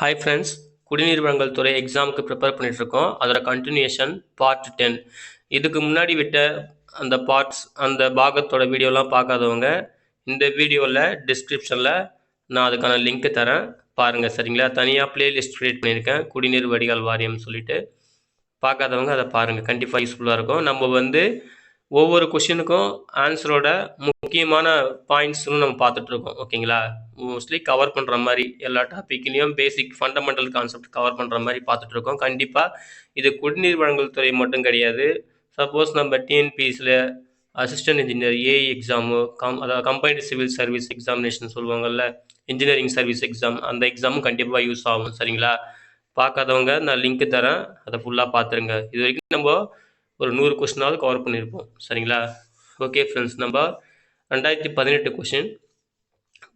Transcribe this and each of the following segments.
Hi friends, குடிநீர் வழங்கல் துறை எக்ஸாமுக்கு ப்ரிப்பேர் பண்ணிகிட்ருக்கோம். அதோட கண்டினியூஷன் பார்ட் 10. இதுக்கு முன்னாடி விட்ட அந்த பார்ட்ஸ், அந்த பாகத்தோட வீடியோலாம் பார்க்காதவங்க இந்த வீடியோவில் டிஸ்கிரிப்ஷனில் நான் அதுக்கான லிங்க்கு தரேன், பாருங்கள். சரிங்களா? தனியாக பிளேலிஸ்ட் க்ரியேட் பண்ணியிருக்கேன், குடிநீர் வடிகால் வாரியம்னு சொல்லிட்டு. பார்க்காதவங்க அதை பாருங்கள், கண்டிப்பாக யூஸ்ஃபுல்லாக இருக்கும். நம்ம ஒவ்வொரு கொஷினுக்கும் ஆன்சரோட முக்கியமான பாயிண்ட்ஸும் நம்ம பார்த்துட்ருக்கோம். ஓகேங்களா? மோஸ்ட்லி கவர் பண்ணுற மாதிரி எல்லா டாப்பிக்லேயும் பேசிக் ஃபண்டமெண்டல் கான்செப்ட் கவர் பண்ணுற மாதிரி பார்த்துட்ருக்கோம். கண்டிப்பாக இது குடிநீர் வழங்கல் துறை மட்டும் கிடையாது. சப்போஸ் நம்ம டிஎன்பிஎஸ்சியில் அசிஸ்டன்ட் இன்ஜினியர் ஏஇ எக்ஸாமு, அதாவது கம்பைன்டு சிவில் சர்வீஸ் எக்ஸாமினேஷன் சொல்லுவாங்கள்ல, இன்ஜினியரிங் சர்வீஸ் எக்ஸாம், அந்த எக்ஸாமும் கண்டிப்பாக யூஸ் ஆகும். சரிங்களா? பார்க்காதவங்க நான் லிங்க்கு தரேன், அதை ஃபுல்லாக பார்த்துருங்க. இது வரைக்கும் நம்ம ஒரு 100 கொஸ்டினாவது கவர் பண்ணியிருப்போம். சரிங்களா? ஓகே ஃப்ரெண்ட்ஸ், நம்ம 2018 கொஷின்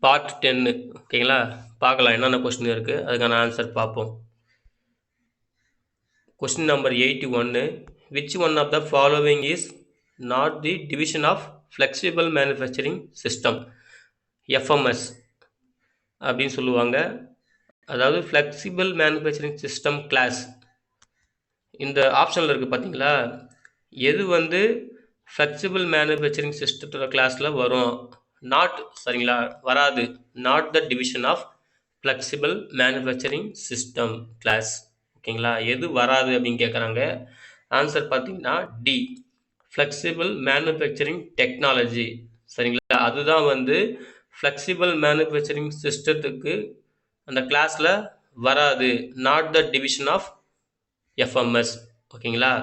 பார்ட் 10. ஓகேங்களா? பார்க்கலாம் என்னென்ன கொஸ்டின் இருக்குது, அதுக்கான ஆன்சர் பார்ப்போம். Question number 81. Which one of the following is not the division of flexible manufacturing system, FMS அப்படின்னு சொல்லுவாங்க. அதாவது ஃப்ளெக்சிபிள் மேனுஃபேக்சரிங் சிஸ்டம் கிளாஸ். இந்த ஆப்ஷனில் இருக்குது பார்த்தீங்களா, எது ஃப்ளெக்சிபிள் மேனுஃபேக்சரிங் சிஸ்டத்தோட கிளாஸில் வரும்? நாட், சரிங்களா, வராது. Not the division of flexible manufacturing system class. ஓகேங்களா? எது வராது அப்படின்னு கேட்குறாங்க. ஆன்சர் பார்த்தீங்கன்னா டி, ஃப்ளெக்சிபிள் மேனுஃபேக்சரிங் டெக்னாலஜி. சரிங்களா? அதுதான் ஃப்ளெக்சிபிள் மேனுஃபேக்சரிங் சிஸ்டத்துக்கு அந்த கிளாஸில் வராது. Not the division of FMS. ஓகேங்களா?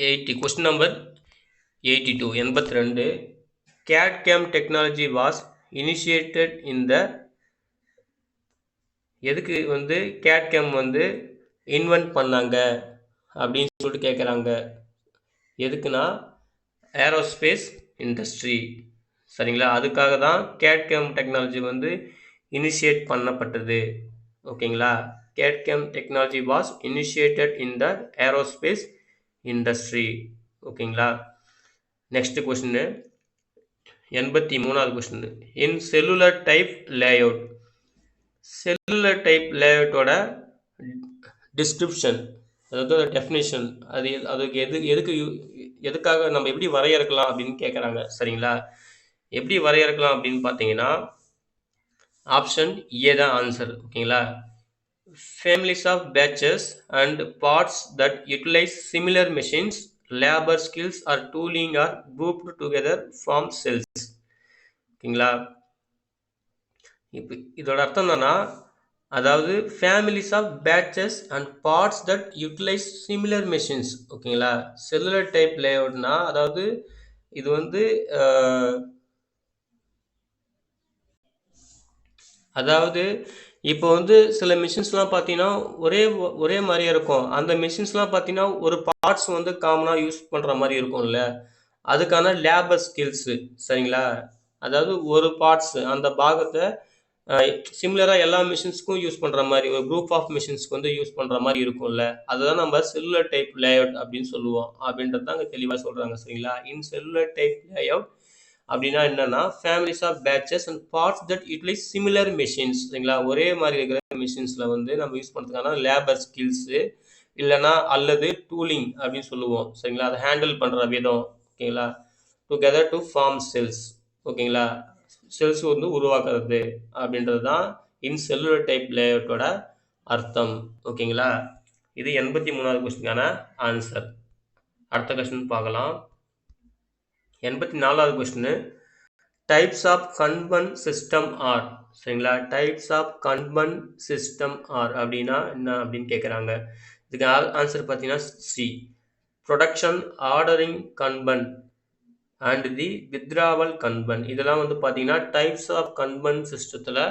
80. Question number 82. 82. CAD/CAM technology was initiated in the, எதுக்கு CAD/CAM இன்வென்ட் பண்ணாங்க அப்படின்னு சொல்லிட்டு கேட்குறாங்க. எதுக்குன்னா ஏரோஸ்பேஸ் இண்டஸ்ட்ரி. சரிங்களா? அதுக்காக தான் CAD/CAM டெக்னாலஜி இனிஷியேட் பண்ணப்பட்டது. ஓகேங்களா? CAD/CAM technology was initiated in the aerospace industry. ஓகேங்களா? நெக்ஸ்ட் கொஸ்டின் 83வது question. In cellular type layout. Cellular type லேஅவுட்டோட டிஸ்கிரிப்ஷன், அதாவது டெஃபினேஷன், அதுக்கு எதுக்காக நம்ம எப்படி வரையறுக்கலாம் அப்படின்னு கேட்குறாங்க. சரிங்களா? எப்படி வரையறுக்கலாம் அப்படின்னு பார்த்தீங்கன்னா ஆப்ஷன் ஏ தான் ஆன்சர். ஓகேங்களா? Families of batches and parts that utilize similar machines, labour skills or tooling or grouped together form cells. ஓகேங்களா? இப்போ இதோட அர்த்தம் என்னன்னா, அதாவது families of batches and parts that utilize similar machines. ஓகேங்களா? செல்லுலர் டைப் லேஅவுட்னா, அதாவது இது அதாவது இப்போ சில மிஷின்ஸ்லாம் பார்த்தீங்கன்னா ஒரே மாதிரியே இருக்கும். அந்த மிஷின்ஸ்லாம் பார்த்தீங்கன்னா ஒரு பார்ட்ஸ் காமனாக யூஸ் பண்ணுற மாதிரி இருக்கும்ல, அதுக்கான லேபர் ஸ்கில்ஸு. சரிங்களா? அதாவது ஒரு பார்ட்ஸ், அந்த பாகத்தை சிமிலராக எல்லா மிஷின்ஸ்க்கும் யூஸ் பண்ணுற மாதிரி, ஒரு குரூப் ஆஃப் மிஷின்ஸ்க்கு யூஸ் பண்ணுற மாதிரி இருக்கும்ல, அதுதான் நம்ம செல்லுலர் டைப் லேஅவுட் அப்படின்னு சொல்லுவோம். அப்படின்றது தான் அங்கே தெளிவாக சொல்கிறாங்க. சரிங்களா? இன் செல்லுலர் டைப் லேஅவுட் அப்படின்னா என்னன்னா, families of batches and parts that utilize similar machines. சரிங்களா? ஒரே மாதிரி இருக்கிற மிஷின்ஸில் நம்ம யூஸ் பண்ணுறதுக்கான லேபர் ஸ்கில்ஸு, இல்லைனா அல்லது டூலிங் அப்படின்னு சொல்லுவோம். சரிங்களா? அதை ஹேண்டில் பண்ணுற விதம். ஓகேங்களா? Together to form cells. ஓகேங்களா? செல்ஸ் உருவாக்குறது அப்படின்றது தான் இன் செல்லுலர் டைப் லேஅவுட்டோட அர்த்தம். ஓகேங்களா? இது 83வது கொஸ்டினுக்கான ஆன்சர். அடுத்த கொஸ்டின் பார்க்கலாம். 84வது question. Types of kanban system are. சரிங்களா? Types of kanban system are அப்படின்னா என்ன அப்படின்னு கேட்குறாங்க. இதுக்கு ஆன்சர் பார்த்தீங்கன்னா C, production ordering kanban and the withdrawal kanban. இதெல்லாம் பார்த்தீங்கன்னா டைப்ஸ் ஆஃப் கன்பன் சிஸ்டத்தில்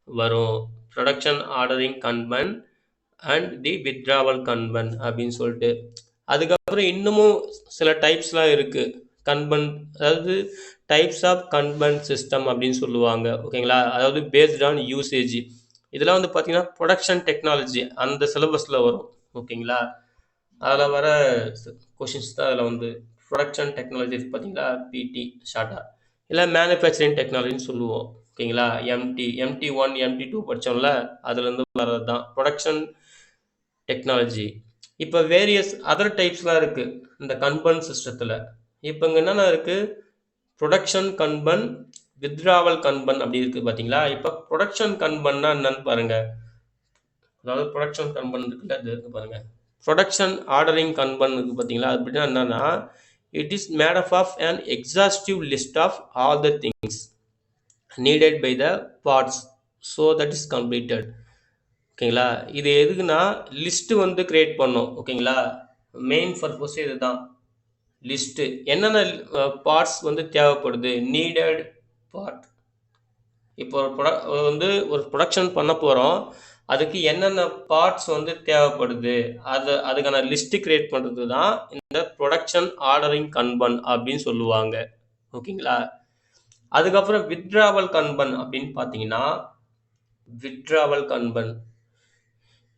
வரும். Production ordering kanban and the withdrawal kanban அப்படின்னு சொல்லிட்டு. அதுக்கப்புறம் இன்னமும் சில டைப்ஸ்லாம் இருக்குது கன்பன், அதாவது டைப்ஸ் ஆஃப் கன்பன் சிஸ்டம் அப்படின்னு சொல்லுவாங்க. ஓகேங்களா? அதாவது பேஸ்ட் ஆன் யூசேஜ். இதெல்லாம் பார்த்தீங்கன்னா ப்ரொடக்ஷன் டெக்னாலஜி அந்த சிலபஸில் வரும். ஓகேங்களா? அதில் வர கொஷின்ஸ் தான் அதில் ப்ரொடக்ஷன் டெக்னாலஜி பார்த்தீங்களா, பிடி ஷார்ட்டாக, இல்லை மேனுஃபேக்சரிங் டெக்னாலஜின்னு சொல்லுவோம். ஓகேங்களா. MT1 MT2 படித்தோம்ல, அதுலேருந்து வர்றது தான் ப்ரொடக்ஷன் டெக்னாலஜி. இப்போ வேரியஸ் அதர் டைப்ஸ்லாம் இருக்குது இந்த கன்பன் சிஸ்டத்தில். இப்போ இங்கே என்னென்ன இருக்குது, ப்ரொடக்ஷன் கன்பன், வித்ராவல் கன்பன் அப்படி இருக்குது பார்த்தீங்களா. இப்போ ப்ரொடக்ஷன் கன்பன்னா என்னன்னு பாருங்கள். அதாவது ப்ரொடக்ஷன் கன்பன் இருக்குல்ல, அது இருக்குது பாருங்கள். ப்ரொடக்ஷன் ஆர்டரிங் கன்பன் இருக்குது பார்த்தீங்களா. அது அப்படின்னா என்னன்னா, it is made up of an exhaustive list of all the things needed by the parts so that is completed. ஓகேங்களா. இது எதுக்குன்னா லிஸ்ட்டு வந்து கிரியேட் பண்ணோம். ஓகேங்களா. மெயின் பர்பஸ் இதுதான், லிஸ்ட்டு. என்னென்ன பார்ட்ஸ் வந்து தேவைப்படுது, நீடட் பார்ட். இப்போ வந்து ஒரு ப்ரொடக்ஷன் பண்ண போகிறோம், அதுக்கு என்னென்ன பார்ட்ஸ் வந்து தேவைப்படுது, அதுக்கான லிஸ்ட்டு கிரியேட் பண்ணுறது தான் இந்த ப்ரொடக்ஷன் ஆர்டரிங் கன்பன் அப்படின்னு சொல்லுவாங்க. ஓகேங்களா. அதுக்கப்புறம் வித்ராவல் கன்பன் அப்படின்னு பார்த்தீங்கன்னா, வித்ராவல் கன்பன்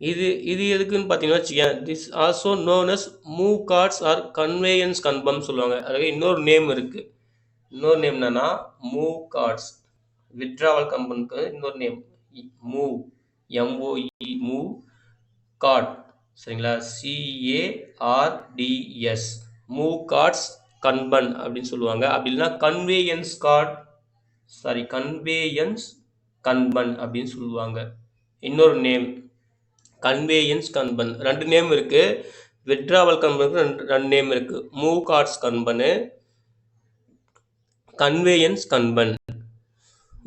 இது எதுக்குன்னு பார்த்தீங்கன்னா வச்சுக்கேன், this also known as move cards or conveyance kanban சொல்லுவாங்க. அதுக்கு இன்னொரு நேம் இருக்குது. இன்னொரு நேம் என்னன்னா மூவ் கார்ட்ஸ். வித்ராவல் கன்பனுக்கு இன்னொரு name move, MOE move card. சரிங்களா. CARDS மூவ் கார்ட்ஸ் கன்பன் அப்படின்னு சொல்லுவாங்க. அப்படி இல்லைன்னா கன்வேயன்ஸ் கார்ட், சாரி கன்வேயன்ஸ் கன்பன் அப்படின்னு சொல்லுவாங்க. இன்னொரு நேம் கன்வேயன்ஸ் கன்பன். ரெண்டு நேம் இருக்குது. வித்ராவல் கன்பனுக்கு ரெண்டு நேம் இருக்குது. Move cards kanban, conveyance kanban.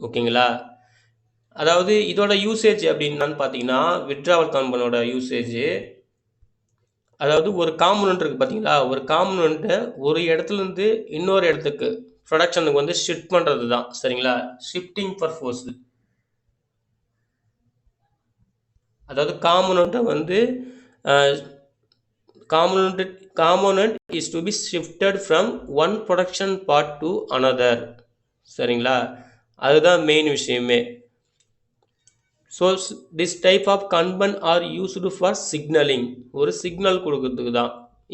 ஓகேங்களா. அதாவது இதோட யூசேஜ் அப்படின்னான்னு பார்த்தீங்கன்னா, வித்ராவல் கன்பனோட யூசேஜ், அதாவது ஒரு காம்பனண்ட் இருக்குது பார்த்தீங்களா, ஒரு காம்பனண்ட்டை ஒரு இடத்துலேருந்து இன்னொரு இடத்துக்கு ப்ரொடக்ஷனுக்கு வந்து ஷிஃப்ட் பண்ணுறது தான். சரிங்களா. Shifting purpose. அதாவது காம்பனண்ட்டை வந்து component is to be shifted from one production part to another. சரிங்களா. அதுதான் மெயின் விஷயமே. So this type of kanban are used for signaling. ஒரு சிக்னல் கொடுக்கறதுக்கு தான்.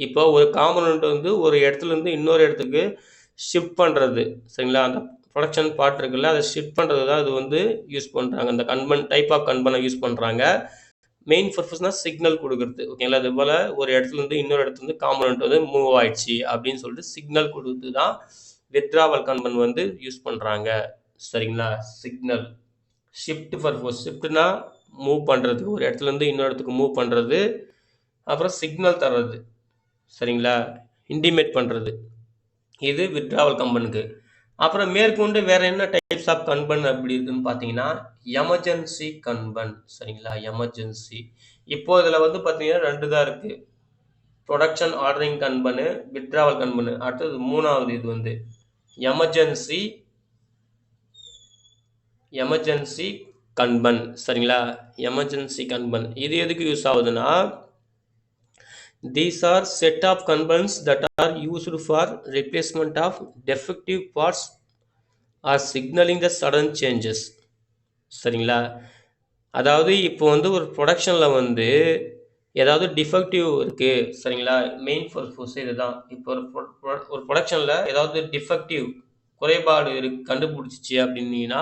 இப்போ ஒரு காம்பனண்ட் வந்து ஒரு இடத்துலேருந்து இன்னொரு இடத்துக்கு ஷிஃப்ட் பண்ணுறது. சரிங்களா. அந்த ப்ரொடக்ஷன் பார்ட் இருக்குல்ல, அதை ஷிஃப்ட் பண்ணுறது தான் இது வந்து யூஸ் பண்ணுறாங்க. அந்த கன்பன் டைப் ஆஃப் கன்பனை யூஸ் பண்ணுறாங்க. மெயின் பர்பஸ்னால் சிக்னல் கொடுக்குறது. ஓகேங்களா. அது போல் ஒரு இடத்துலேருந்து இன்னொரு இடத்துலேருந்து காம்பனண்ட் வந்து மூவ் ஆயிடுச்சு அப்படின்னு சொல்லிட்டு சிக்னல் கொடுத்து தான் வித்ராவல் கன்பன் வந்து யூஸ் பண்ணுறாங்க. சரிங்களா. Signal shift purpose. ஷிஃப்ட்னா மூவ் பண்ணுறது, ஒரு இடத்துலேருந்து இன்னொரு இடத்துக்கு மூவ் பண்ணுறது. அப்புறம் சிக்னல் தர்றது. சரிங்களா. இன்டிமேட் பண்ணுறது. இது வித்ராவல் கன்பனுக்கு. அப்புறம் மேற்கொண்டு வேறு என்ன டைப்ஸ் ஆஃப் கன்பன் அப்படி இருக்குன்னு பார்த்தீங்கன்னா, எமர்ஜென்சி கன்பன். சரிங்களா. எமர்ஜென்சி. இப்போ இதில் வந்து பார்த்தீங்கன்னா ரெண்டு தான் இருக்குது, ப்ரொடக்ஷன் ஆர்டரிங் கன்பனு, வித்ராவல் கன்பனு. அடுத்தது மூணாவது இது வந்து எமர்ஜென்சி கன்பன். சரிங்களா. எமர்ஜென்சி கன்பன் இது எதுக்கு யூஸ் ஆகுதுன்னா, these are set of kanbans that are used for replacement of defective parts or signaling the sudden changes. சரிங்களா. அதாவது இப்போ வந்து ஒரு ப்ரொடக்ஷனில் வந்து ஏதாவது டிஃபெக்டிவ் இருக்குது. சரிங்களா. மெயின் பர்பஸ் இதுதான். இப்போ ஒரு ப்ரொடக்ஷனில் ஏதாவது டிஃபெக்டிவ் குறைபாடு கண்டுபிடிச்சிச்சு அப்படின்னீங்கன்னா,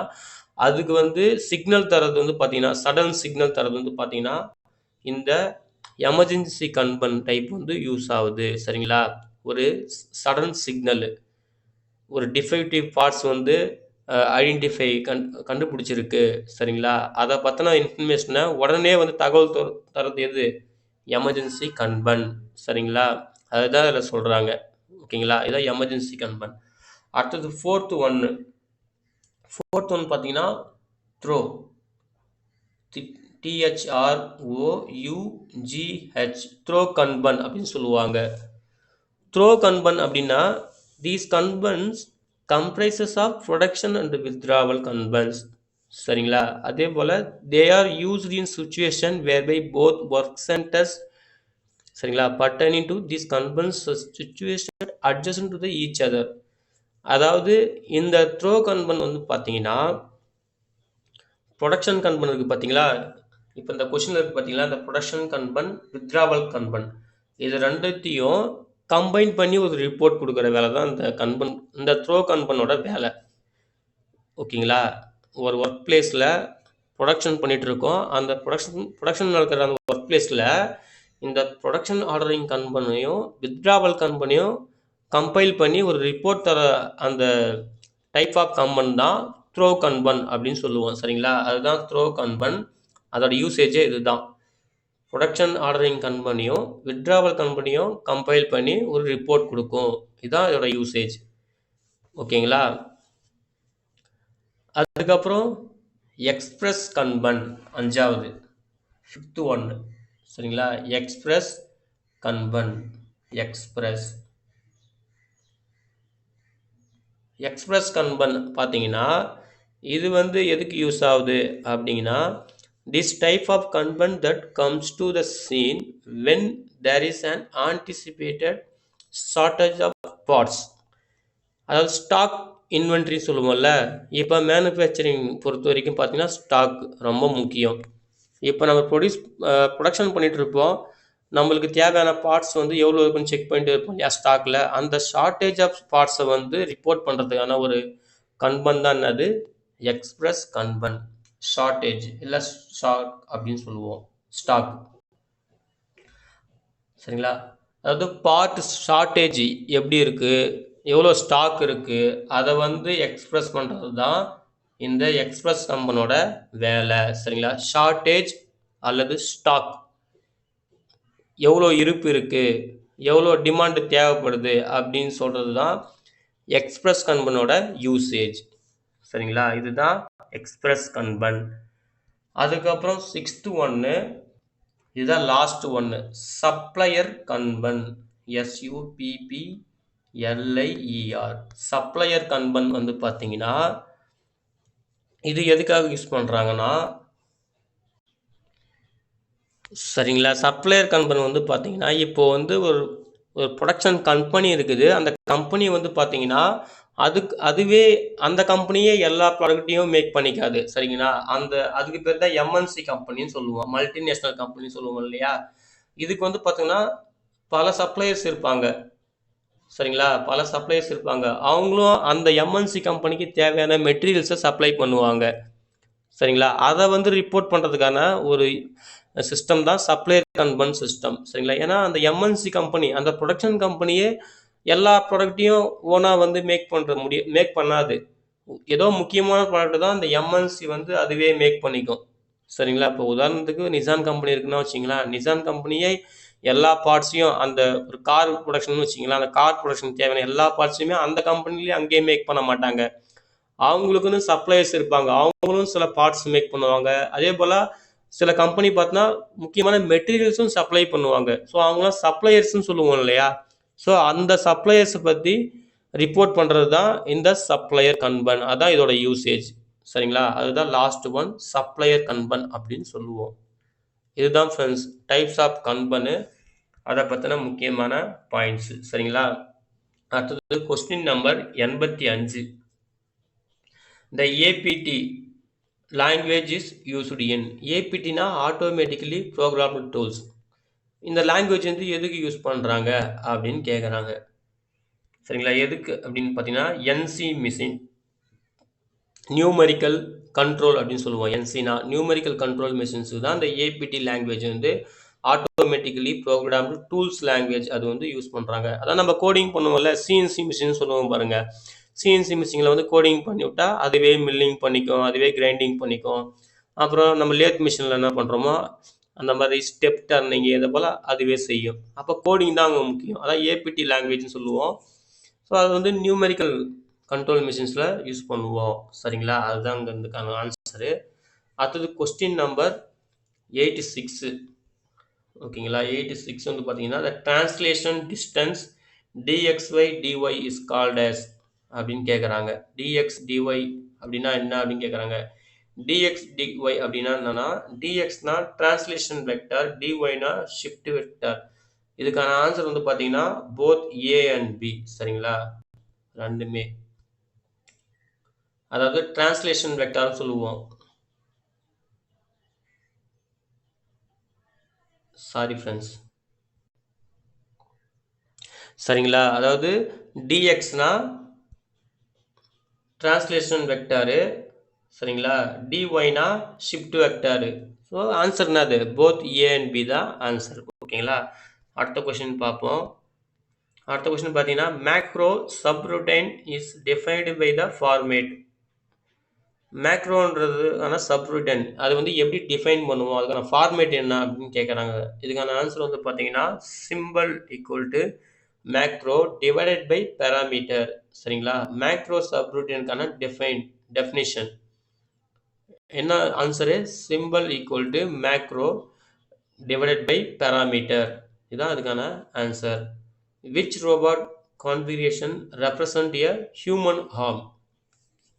அதுக்கு வந்து சிக்னல் தரது வந்து பார்த்தீங்கன்னா, சடன் சிக்னல் தரது வந்து பார்த்தீங்கன்னா இந்த எமர்ஜென்சி கன்பன் டைப் வந்து யூஸ் ஆகுது. சரிங்களா. ஒரு சடன் சிக்னல், ஒரு டிஃபெக்டிவ் பார்ட்ஸ் வந்து ஐடென்டிஃபை கண்டுபிடிச்சிருக்கு. சரிங்களா. அதை பற்றின இன்ஃபர்மேஷனை உடனே வந்து தகவல் தரது எது, எமர்ஜென்சி கன்பன். சரிங்களா. அதுதான் இதில் சொல்கிறாங்க. ஓகேங்களா. இதான் எமர்ஜென்சி கன்பன். அடுத்தது ஃபோர்த் ஒன் பார்த்தீங்கன்னா த்ரோ. THROUGH த்ரோ கன்பன் அப்படின்னு சொல்லுவாங்க. த்ரோ கன்பன் அப்படின்னா these kanbans comprises of production and withdrawal kanbans. சரிங்களா. அதே போல் they are used in situation whereby both work centers, சரிங்களா, pertaining to these kanbans situated adjacent to the each other. அதாவது இந்த throw கன்பன் வந்து பார்த்தீங்கன்னா, ப்ரொடக்ஷன் கன்பன் இருக்குது பார்த்தீங்களா. இப்போ இந்த கொஷினில் இருக்குது பார்த்தீங்களா, இந்த ப்ரொடக்ஷன் கன்பன், வித்ராவல் கன்பன், இது ரெண்டுத்தையும் கம்பைன் பண்ணி ஒரு ரிப்போர்ட் கொடுக்குற வேலை தான் இந்த கன்பன், இந்த த்ரோ கன்பனோட வேலை. ஓகேங்களா. ஒரு ஒர்க் பிளேஸில் ப்ரொடக்ஷன் பண்ணிகிட்ருக்கோம். அந்த ப்ரொடக்ஷன் நடக்கிற அந்த ஒர்க் பிளேஸில் இந்த ப்ரொடக்ஷன் ஆர்டரிங் கம்பெனியும் வித்ட்ராவல் கம்பெனியும் கம்பைல் பண்ணி ஒரு ரிப்போர்ட் தர அந்த டைப் ஆஃப் கம்பன் தான் த்ரோ கன்பன் அப்படின்னு சொல்லுவோம். சரிங்களா, அதுதான் த்ரோ கன்பன். அதோட யூசேஜே இதுதான். ப்ரொடக்ஷன் ஆர்டரிங் கம்பெனியும் வித்ட்ராவல் கம்பெனியும் கம்பைல் பண்ணி ஒரு ரிப்போர்ட் கொடுக்கும். இதுதான் இதோட யூசேஜ். ஓகேங்களா. அதுக்கப்புறம் எக்ஸ்பிரஸ் கன்பன் 5வது 5th ஒன்று. சரிங்களா, எக்ஸ்பிரஸ் கன்பன். எக்ஸ்பிரஸ் கன்பன் பார்த்தீங்கன்னா இது வந்து எதுக்கு யூஸ் ஆகுது அப்படிங்கன்னா, this type of kanban that comes to the scene when there is an anticipated shortage of parts. அதாவது ஸ்டாக் இன்வென்ட்ரி சொல்லுவோம்ல. இப்போ மேனுஃபேக்சரிங் பொறுத்த வரைக்கும் பார்த்தீங்கன்னா ஸ்டாக் ரொம்ப முக்கியம். இப்போ நம்ம ப்ரொடக்ஷன் பண்ணிகிட்டு இருப்போம். நம்மளுக்கு தேவையான பார்ட்ஸ் வந்து எவ்வளோ இருக்குன்னு செக் பண்ணிட்டு இருப்போம் இல்லையா ஸ்டாக்கில். அந்த ஷார்ட்டேஜ் ஆஃப் பார்ட்ஸை வந்து ரிப்போர்ட் பண்ணுறதுக்கான ஒரு கன்பன் தான் என்னது, எக்ஸ்பிரஸ் கன்பன். ஷார்ட்டேஜ் இல்லை ஸ்டாக் அப்படின்னு சொல்லுவோம், ஸ்டாக். சரிங்களா, அதாவது பார்ட் ஷார்ட்டேஜ் எப்படி இருக்குது, எவ்வளோ ஸ்டாக் இருக்குது, அதை வந்து எக்ஸ்பிரஸ் பண்ணுறது தான் இந்த எக்ஸ்பிரஸ் கம்பனோட வேலை. சரிங்களா, ஷார்ட்டேஜ் அல்லது ஸ்டாக் எவ்வளோ இருப்பு இருக்குது, எவ்வளோ டிமாண்டு தேவைப்படுது அப்படின்னு சொல்கிறது தான் எக்ஸ்பிரஸ் கன்பனோட யூசேஜ். சரிங்களா, இதுதான் எக்ஸ்பிரஸ் கன்பன். அதுக்கப்புறம் 6th ஒன்று, இதுதான் லாஸ்ட் ஒன்று, சப்ளையர் கன்பன். SUPPLIER. சப்ளையர் கன்பன் வந்து பார்த்தீங்கன்னா இது எதுக்காக யூஸ் பண்ணுறாங்கன்னா, சரிங்களா, சப்ளையர் கம்பெனி வந்து பார்த்தீங்கன்னா இப்போ வந்து ஒரு ப்ரொடக்ஷன் கம்பெனி இருக்குது. அந்த கம்பெனி வந்து பார்த்தீங்கன்னா அதுவே அந்த கம்பெனியே எல்லா ப்ராடக்ட்டையும் மேக் பண்ணிக்காது. சரிங்களா, அதுக்கு பேர் தான் எம்என்சி கம்பெனின்னு சொல்லுவோம், மல்டிநேஷ்னல் கம்பெனி சொல்லுவோம் இல்லையா. இதுக்கு வந்து பார்த்தீங்கன்னா பல சப்ளையர்ஸ் இருப்பாங்க. சரிங்களா, பல சப்ளையர்ஸ் இருப்பாங்க. அவங்களும் அந்த எம்என்சி கம்பெனிக்கு தேவையான மெட்டீரியல்ஸை சப்ளை பண்ணுவாங்க. சரிங்களா, அதை வந்து ரிப்போர்ட் பண்ணுறதுக்கான ஒரு சிஸ்டம் தான் சப்ளையர் கன்பன் சிஸ்டம். சரிங்களா, ஏன்னா அந்த எம்என்சி கம்பெனி அந்த ப்ரொடக்ஷன் கம்பெனியே எல்லா ப்ராடக்ட்டையும் ஓனாக வந்து மேக் பண்ணாது. ஏதோ முக்கியமான ப்ராடக்ட் தான் அந்த எம்என்சி வந்து அதுவே மேக் பண்ணிக்கும். சரிங்களா, இப்போ உதாரணத்துக்கு நிசான் கம்பெனி இருக்குன்னா வச்சிங்களா, நிசான் கம்பெனியே எல்லா பார்ட்ஸையும் அந்த ஒரு கார் ப்ரொடக்ஷன் வச்சிங்களா, அந்த கார் ப்ரொடக்ஷன் தேவையான எல்லா பார்ட்ஸையுமே அந்த கம்பெனிலேயே அங்கேயே மேக் பண்ண மாட்டாங்க. அவங்களுக்குன்னு சப்ளையர்ஸ் இருப்பாங்க, அவங்களும் சில பார்ட்ஸ் மேக் பண்ணுவாங்க. அதே போல் சில கம்பெனி பார்த்தீங்கன்னா முக்கியமான மெட்டீரியல்ஸும் சப்ளை பண்ணுவாங்க. ஸோ அவங்களாம் சப்ளையர்ஸ்ன்னு சொல்லுவோம் இல்லையா. ஸோ அந்த சப்ளையர்ஸை பற்றி ரிப்போர்ட் பண்ணுறது தான் இந்த சப்ளையர் கன்பன். அதான் இதோட யூசேஜ். சரிங்களா, அதுதான் லாஸ்ட் ஒன், சப்ளையர் கன்பன் அப்படின்னு சொல்லுவோம். இதுதான் ஃப்ரெண்ட்ஸ் டைப்ஸ் ஆஃப் கன்பனு, அதை பற்றின முக்கியமான பாயிண்ட்ஸு. சரிங்களா, அடுத்தது question number 85. The APT language is used in. APTனா ஆட்டோமேட்டிக்கலி ப்ரோக்ராம்டு டூல்ஸ். இந்த லாங்குவேஜ் வந்து எதுக்கு யூஸ் பண்ணுறாங்க அப்படின்னு கேட்குறாங்க. சரிங்களா, எதுக்கு அப்படின்னு பார்த்தீங்கன்னா என்சி மிஷின், நியூமரிக்கல் கண்ட்ரோல் அப்படின்னு சொல்லுவோம். என்சினா நியூமரிக்கல் கண்ட்ரோல் மிஷின்ஸுக்கு தான் இந்த ஏபிடி லாங்குவேஜ் வந்து ஆட்டோமேட்டிக்கலி ப்ரோக்ராம்டு டூல்ஸ் லாங்குவேஜ் அது வந்து யூஸ் பண்ணுறாங்க. அதான் நம்ம கோடிங் பண்ணுவோம்ல, சிஎன்சி மிஷின் சொல்லுவோம் பாருங்கள். சிஎன்சி மிஷினில் வந்து கோடிங் பண்ணி விட்டால் அதுவே மில்லிங் பண்ணிக்கும், அதுவே கிரைண்டிங் பண்ணிக்கும். அப்புறம் நம்ம லேத் மிஷினில் என்ன பண்ணுறோமோ அந்த மாதிரி ஸ்டெப் டர்னிங் இதை போல் அதுவே செய்யும். அப்போ கோடிங் தான் அங்கே முக்கியம். அதான் ஏபிடி லாங்குவேஜ்னு சொல்லுவோம். ஸோ அது வந்து நியூமெரிக்கல் கண்ட்ரோல் மிஷின்ஸில் யூஸ் பண்ணுவோம். சரிங்களா, அதுதான் இங்கே இதுக்கான ஆன்சரு. அடுத்தது கொஸ்டின் நம்பர் 86. ஓகேங்களா, 86 வந்து பார்த்தீங்கன்னா the translation distance dxy dy is called as அப்படின்னு கேட்குறாங்க. dx dy அப்படின்னா என்ன அப்படின்னு கேட்குறாங்க. dx dy அப்படின்னா என்னன்னா, dxனா டிரான்ஸ்லேஷன் வெக்டர், dyனா ஷிஃப்ட் வெக்டர். இதுக்கான ஆன்சர் வந்து பார்த்தீங்கன்னா போத் ஏ அண்ட் பி. சரிங்களா, ரெண்டுமே. அதாவது டிரான்ஸ்லேஷன் வெக்டர்னு சொல்லுவோம். Sorry friends. சரிங்களா, அதாவது dxனா டிரான்ஸ்லேஷன் வெக்டாரு, சரிங்களா? dyனா ஷிஃப்ட் வெக்டார். ஸோ ஆன்சர் என்னது? போத் A and B தான் ஆன்சர். ஓகேங்களா? அடுத்த கொஸ்டின் பார்ப்போம். அடுத்த கொஸ்டின் பார்த்தீங்கன்னா macro subroutine is defined by the format. மேக்ரோன்றது ஆனால் சப்ரூட்டைன் அது வந்து எப்படி டிஃபைன் பண்ணுவோம், அதுக்கான ஃபார்மேட் என்ன அப்படின்னு கேட்குறாங்க. இதுக்கான ஆன்சர் வந்து பார்த்தீங்கன்னா simple equal to macro divided by parameter. சரிங்களா? மேக்ரோ சப்ரூட்டைனுக்கான டெஃபினிஷன் என்ன answer? Simple equal to macro divided by parameter. இதுதான் அதுக்கான answer. Which robot configuration represent a human arm?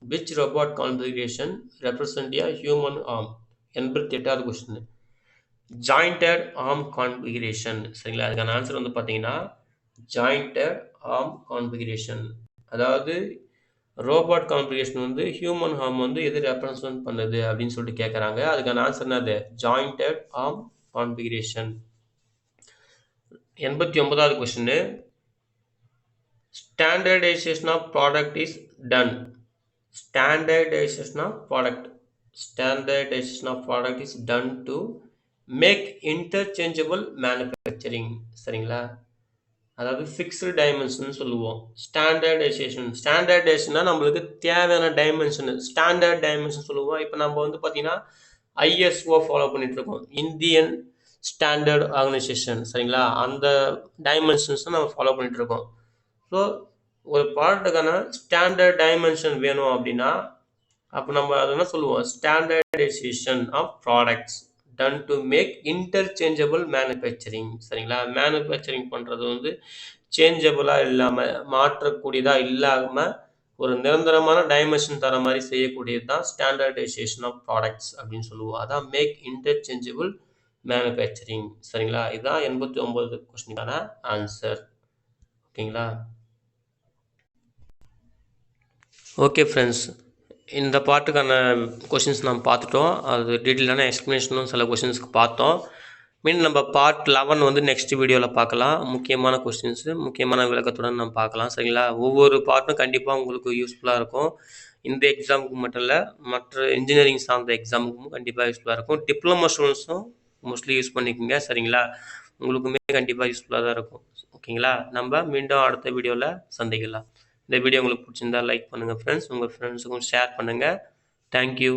Which robot configuration represent a human arm? 88வது question. Jointed arm configuration. சரிங்களா? அதுக்கான answer வந்து பார்த்தீங்கன்னா ஜாயிண்டட் ஆர்ம் கான்ஃபிகரேஷன். அதாவது robot configuration வந்து human arm வந்து எது ரெப்ரசன்ட் பண்ணுது அப்படின்னு சொல்லிட்டு கேட்குறாங்க. அதுக்கான ஆன்சர் என்னது? Jointed arm configuration. 89வது question. Standardization of product is done. Standardization of product is done to make interchangeable manufacturing. சரிங்களா? அதாவது ஃபிக்ஸ்டு டைமென்ஷன் சொல்லுவோம். ஸ்டாண்டர்டைசேஷன்னா நம்மளுக்கு தேவையான டைமென்ஷன் ஸ்டாண்டர்ட் டைமென்ஷன் சொல்லுவோம். இப்போ நம்ம வந்து பார்த்தீங்கன்னா ISO ஃபாலோ பண்ணிட்டு இருக்கோம், இந்தியன் ஸ்டாண்டர்ட் ஆர்கனைசேஷன். சரிங்களா? அந்த டைமென்ஷன்ஸ் நம்ம ஃபாலோ பண்ணிட்டு இருக்கோம். ஸோ ஒரு ப்ராடக்ட்டுக்கான ஸ்டாண்டர்ட் டைமென்ஷன் வேணும் அப்படின்னா அப்போ நம்ம அதை என்ன சொல்லுவோம்? Standardization of products done to make interchangeable manufacturing. சரிங்களா? மேனுஃபேக்சரிங் பண்ணுறது வந்து சேஞ்சபிளாக இல்லாமல் மாற்றக்கூடியதாக இல்லாமல் ஒரு நிரந்தரமான டைமென்ஷன் தர மாதிரி செய்யக்கூடியது தான் ஸ்டாண்டர்டைசேஷன் ஆஃப் ப்ராடக்ட்ஸ் அப்படின்னு சொல்லுவோம். அதான் மேக் இன்டர்சேஞ்சபிள் மேனுஃபேக்சரிங். சரிங்களா? இதுதான் 89 கொஸ்டினுக்கான ஆன்சர். ஓகேங்களா? ஓகே ஃப்ரெண்ட்ஸ், இந்த பாட்டுக்கான கொஷின்ஸ் நம்ம பார்த்துட்டோம். அது டீட்டெயிலான எக்ஸ்ப்ளனேஷனும் சில கொஷின்ஸ்க்கு பார்த்தோம். மீன் நம்ம பார்ட் 11 வந்து நெக்ஸ்ட் வீடியோவில் பார்க்கலாம். முக்கியமான கொஸ்டின்ஸு முக்கியமான விளக்கத்துடன் நம்ம பார்க்கலாம். சரிங்களா? ஒவ்வொரு பார்ட்டும் கண்டிப்பாக உங்களுக்கு யூஸ்ஃபுல்லாக இருக்கும். இந்த எக்ஸாமுக்கு மட்டும் இல்லை, மற்ற இன்ஜினியரிங் சார்ந்த எக்ஸாமுக்கும் கண்டிப்பாக யூஸ்ஃபுல்லாக இருக்கும். டிப்ளமோ ஸ்டூடெண்ட்ஸும் மோஸ்ட்லி யூஸ் பண்ணிக்கோங்க. சரிங்களா? உங்களுக்குமே கண்டிப்பாக யூஸ்ஃபுல்லாக தான் இருக்கும். ஓகேங்களா? நம்ம மீண்டும் அடுத்த வீடியோவில் சந்திக்கலாம். இந்த வீடியோ உங்களுக்கு பிடிச்சிருந்தா லைக் பண்ணுங்கள் ஃப்ரெண்ட்ஸ். உங்கள் ஃப்ரெண்ட்ஸுக்கும் ஷேர் பண்ணுங்கள். தேங்க்யூ.